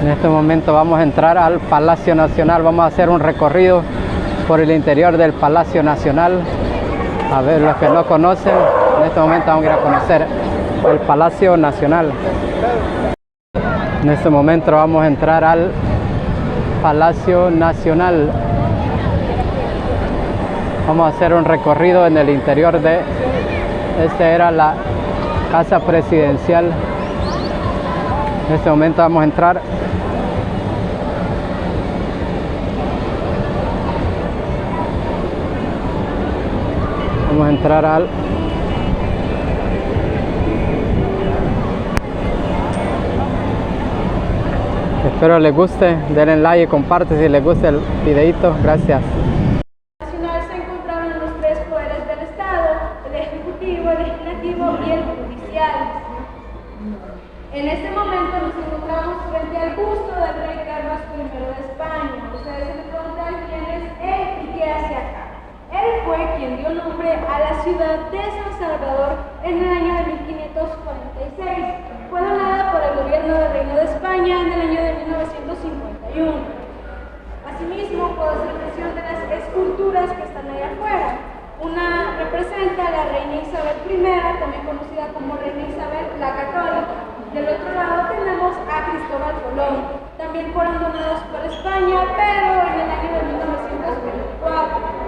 En este momento vamos a entrar al Palacio Nacional, vamos a hacer un recorrido por el interior del Palacio Nacional. A ver, los que no conocen, en este momento vamos a ir a conocer el Palacio Nacional. En este momento vamos a entrar al Palacio Nacional. Vamos a hacer un recorrido en el interior de... Esta era la Casa Presidencial. En este momento vamos a entrar. Vamos a entrar al... Espero les guste, denle like y comparte si les gusta el videito. Gracias. Nacional se encontraban los tres poderes del Estado: el Ejecutivo, el Legislativo y el Judicial. En este momento nos encontramos frente al busto del rey Carlos I de España. Ustedes se preguntan quién es él y qué hace acá. Él fue quien dio nombre a la ciudad de San Salvador en el año de 1546. Fue donada por el gobierno del Reino de España en el año de 1951. Asimismo, puedo hacer mención de las esculturas que están allá afuera. Una representa a la reina Isabel I, también conocida como reina Isabel la Católica. Del otro lado tenemos a Cristóbal Colón, también fueron donados por España, pero en el año de 1924.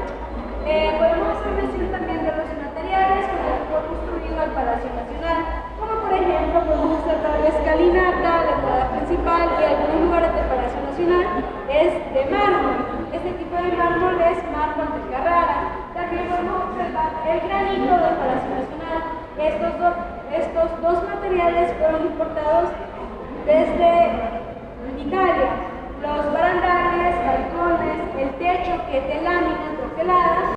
Podemos hacer mención también de los materiales con los que fue construido el Palacio Nacional, como por ejemplo podemos observar la escalinata, la entrada principal y algunos lugares del Palacio Nacional es de mármol. Este tipo de mármol es mármol de Carrara. También podemos observar el granito del Palacio Nacional. Estos dos materiales fueron importados desde Italia. Los barandales, balcones, el techo que es de lámina troquelada.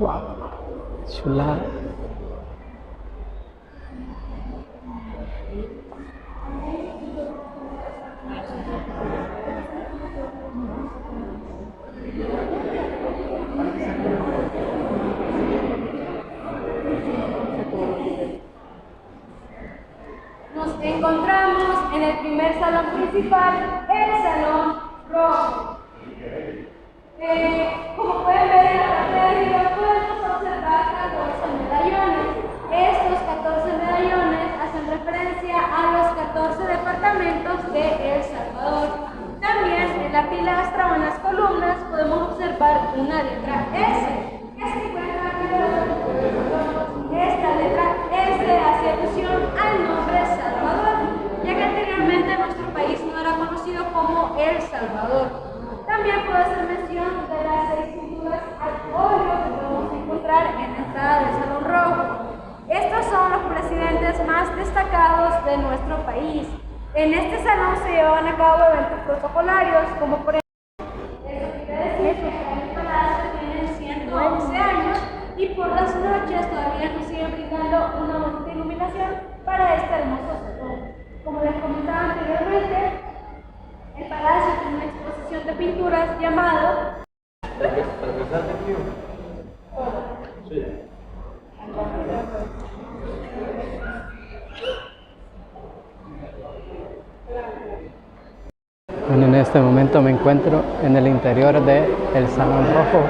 Wow, chulada. Nos encontramos en el primer salón principal, el Salón Rojo. Como pueden ver en la parte de arriba, podemos observar 14 medallones. Estos 14 medallones hacen referencia a los 14 departamentos de El Salvador. También en la pilastra o en las columnas podemos observar una letra S, que se encuentra aquí debajo. Esta letra S hace alusión al nombre Salvador, ya que anteriormente nuestro país no era conocido como El Salvador. También puedo hacer mención de las 6 pinturas al óleo que podemos encontrar en la entrada del Salón Rojo. Estos son los presidentes más destacados de nuestro país. En este salón se llevaban a cabo eventos protocolarios, como por ejemplo, eso quiere decir que el palacio tiene 111 años y por las noches todavía nos siguen brindando una bonita iluminación para este hermoso salón. Como les comentaba anteriormente, el palacio tiene una exposición de pinturas llamado Bueno, en este momento me encuentro en el interior del Salón Rojo,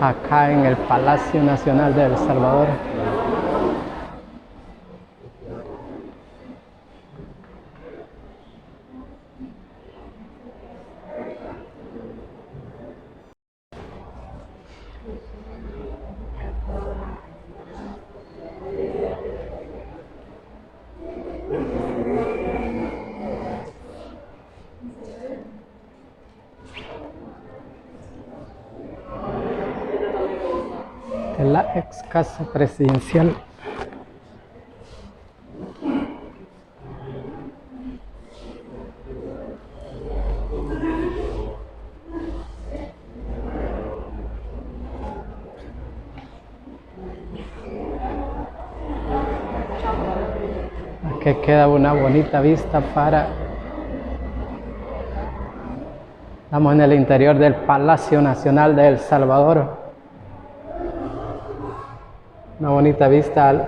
acá en el Palacio Nacional de El Salvador. De la ex casa presidencial. que queda una bonita vista para... Estamos en el interior del Palacio Nacional de El Salvador. Una bonita vista al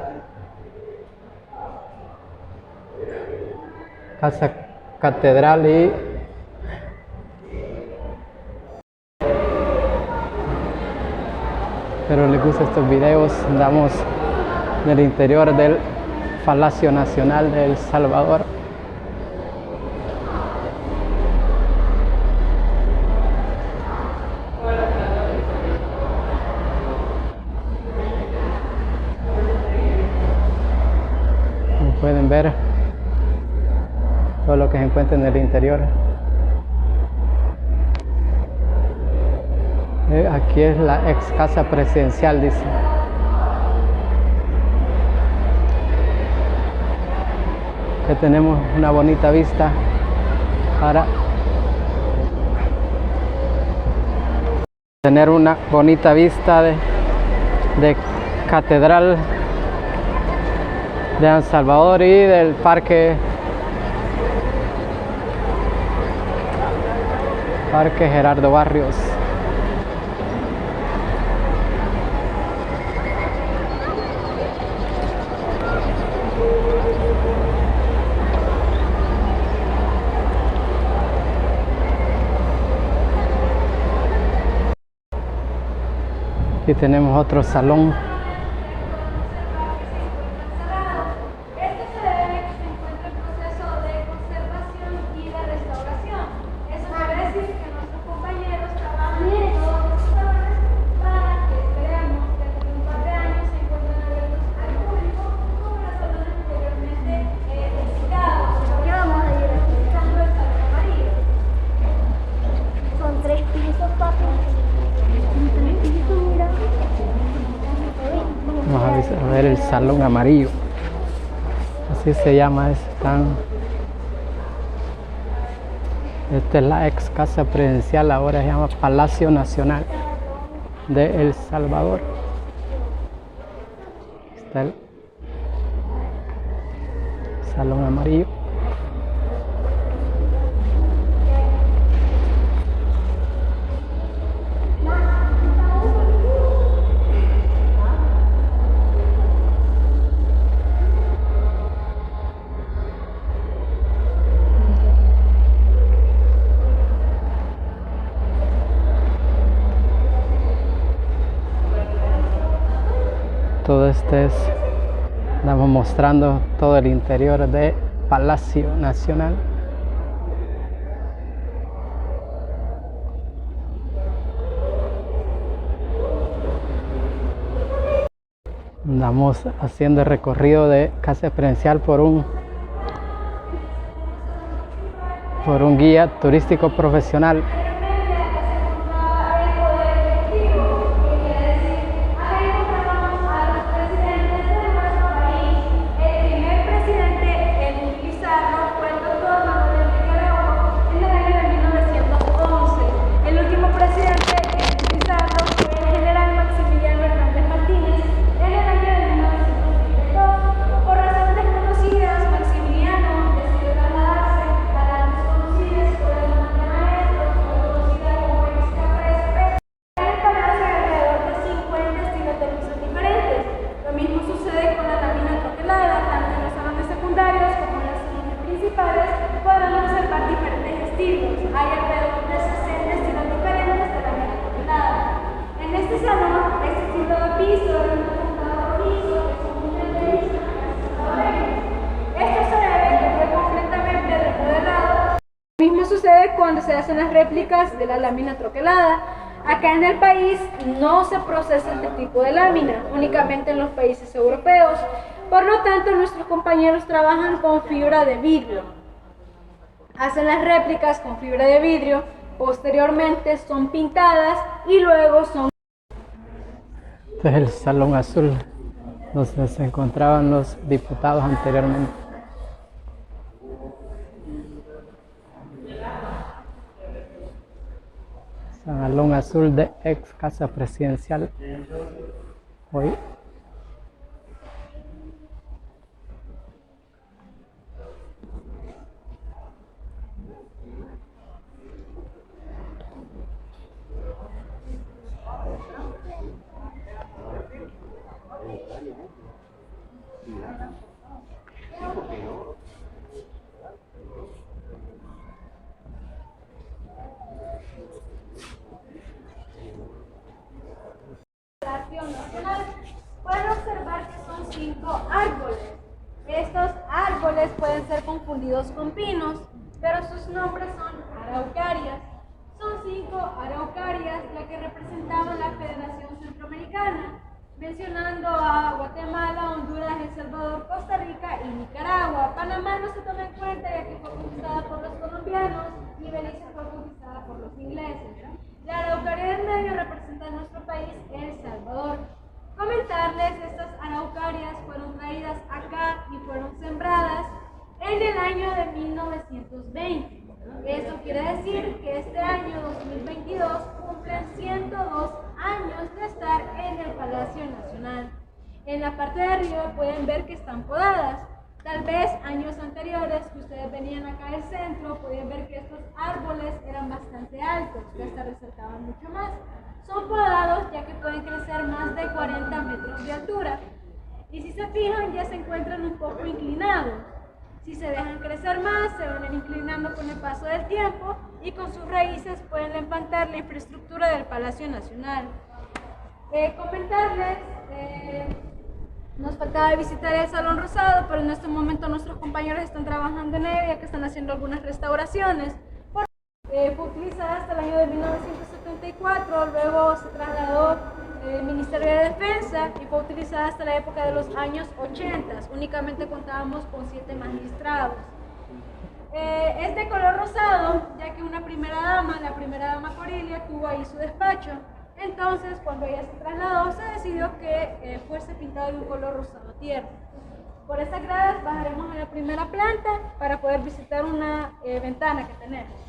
Casa Catedral y espero les gusten estos videos. Andamos en el interior del Palacio Nacional de El Salvador. Como pueden ver, todo lo que se encuentra en el interior. Aquí es la ex casa presidencial, dice. Que tenemos una bonita vista para tener una bonita vista de Catedral de El Salvador y del Parque Gerardo Barrios. Aquí tenemos otro salón. Esto se debe a que se encuentra en proceso de conservación y de restauración. Eso quiere decir que nuestros compañeros trabajan en todos los sectores para que esperemos que dentro de un par de años se encuentren abiertos al público como los salones anteriormente visitados. Ya vamos a ir escuchando el salón amarillo. Son 3 pisos, papi. Vamos a ver el salón amarillo. Así se llama ese. Esta es la ex casa presidencial, ahora se llama Palacio Nacional de El Salvador. Está el salón amarillo. Todo estamos mostrando todo el interior de Palacio Nacional. Andamos haciendo el recorrido de casa presidencial por un guía turístico profesional. Podemos observar diferentes estilos. Hay alrededor de 60 estilos diferentes de la lámina troquelada. En este salón, este estilo de piso, el computador piso, que son muy características de esto se debe que fue completamente remodelado. Lo mismo sucede cuando se hacen las réplicas de la lámina troquelada. Acá en el país no se procesa este tipo de lámina, únicamente en los países europeos. Por lo tanto, nuestros compañeros trabajan con fibra de vidrio. Hacen las réplicas con fibra de vidrio, posteriormente son pintadas y luego son... Este es el Salón Azul, donde se encontraban los diputados anteriormente. Salón Azul de ex casa presidencial. Hoy 5 árboles. Estos árboles pueden ser confundidos con pinos, pero sus nombres son araucarias. Son 5 araucarias las que representaban la Federación Centroamericana, mencionando a Guatemala, Honduras, El Salvador, Costa Rica y Nicaragua. Panamá no se toma en cuenta ya que fue conquistada por los colombianos y Belice fue conquistada por los ingleses. La araucaria del medio representa a nuestro país, El Salvador. Comentarles, estas araucarias fueron traídas acá y fueron sembradas en el año de 1920. Eso quiere decir que este año 2022 cumplen 102 años de estar en el Palacio Nacional. En la parte de arriba pueden ver que están podadas. Tal vez años anteriores que ustedes venían acá al centro, podían ver que estos árboles eran bastante altos, que hasta resaltaban mucho más. Son podados ya que pueden crecer más de 40 metros de altura. Y si se fijan, ya se encuentran un poco inclinados. Si se dejan crecer más, se van a ir inclinando con el paso del tiempo y con sus raíces pueden levantar la infraestructura del Palacio Nacional. Comentarles, nos faltaba visitar el Salón Rosado, pero en este momento nuestros compañeros están trabajando en ello, ya que están haciendo algunas restauraciones. Fue utilizada hasta el año de 1974, luego se trasladó el Ministerio de Defensa y fue utilizada hasta la época de los años 80. Únicamente contábamos con 7 magistrados. Es de color rosado, ya que una primera dama, la primera dama Corilia, tuvo ahí su despacho. Entonces, cuando ella se trasladó, se decidió que fuese pintado de un color rosado tierra. Por estas gradas bajaremos a la primera planta para poder visitar una ventana que tenemos.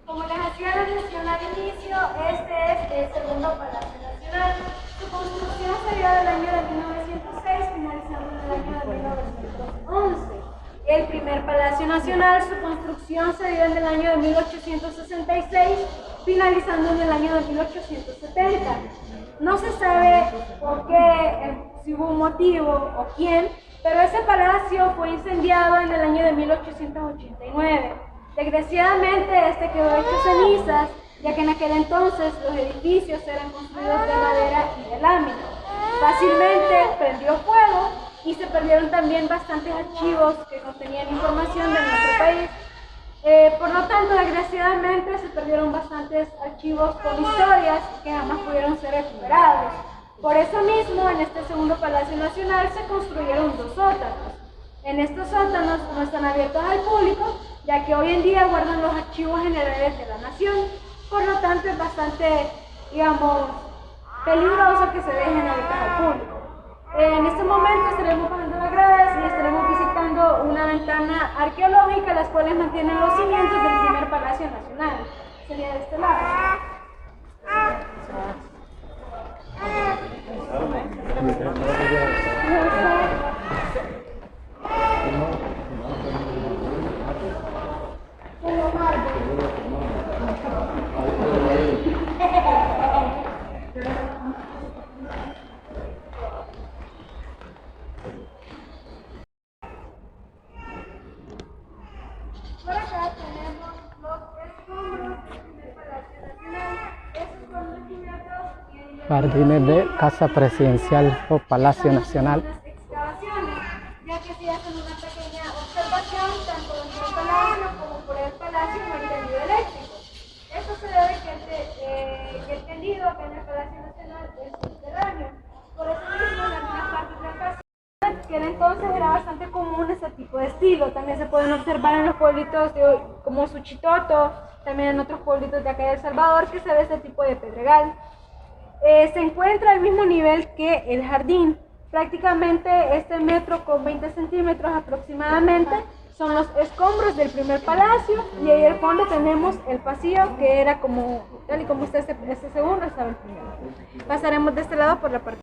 Como les hacía la mención al inicio, este es el segundo Palacio Nacional. Su construcción se dio del año de 1906, finalizando en el año de 1911. El primer Palacio Nacional, su construcción se dio en el año de 1866, finalizando en el año de 1870. No se sabe por qué, si hubo un motivo o quién, pero ese palacio fue incendiado en el año de 1889. Desgraciadamente, este quedó hecho cenizas, ya que en aquel entonces los edificios eran construidos de madera y de lámina. Fácilmente prendió fuego y se perdieron también bastantes archivos que contenían información de nuestro país. Por lo tanto, desgraciadamente se perdieron bastantes archivos con historias que jamás pudieron ser recuperados. Por eso mismo, en este segundo Palacio Nacional se construyeron 2 sótanos. En estos sótanos no están abiertos al público, ya que hoy en día guardan los archivos generales de la nación. Por lo tanto, es bastante, digamos, peligroso que se dejen abiertos al público. En este momento estaremos bajando las gradas y estaremos visitando una ventana arqueológica, las cuales mantienen los cimientos del primer Palacio Nacional. Sería de este lado. Por acá tenemos los escombros del Palacio Nacional. Estos fueron descubiertos en Jardines de Casa Presidencial o Palacio Nacional. excavaciones, ya que se hacen una pequeña observación tanto dentro del palacio como por el palacio no hay tendido eléctrico. Esto se debe que el tendido acá en el Palacio Nacional es subterráneo. Por eso mismo en algunas partes del palacio, que en entonces era bastante común ese tipo de estilo. También se pueden observar en los pueblitos como Suchitoto, también en otros pueblitos de acá de El Salvador que se ve ese tipo de pedregal. Se encuentra al mismo nivel que el jardín. Prácticamente este metro con 20 centímetros aproximadamente son los escombros del primer palacio, y ahí al fondo tenemos el pasillo que era como, tal y como este segundo estaba el primero. Pasaremos de este lado por la parte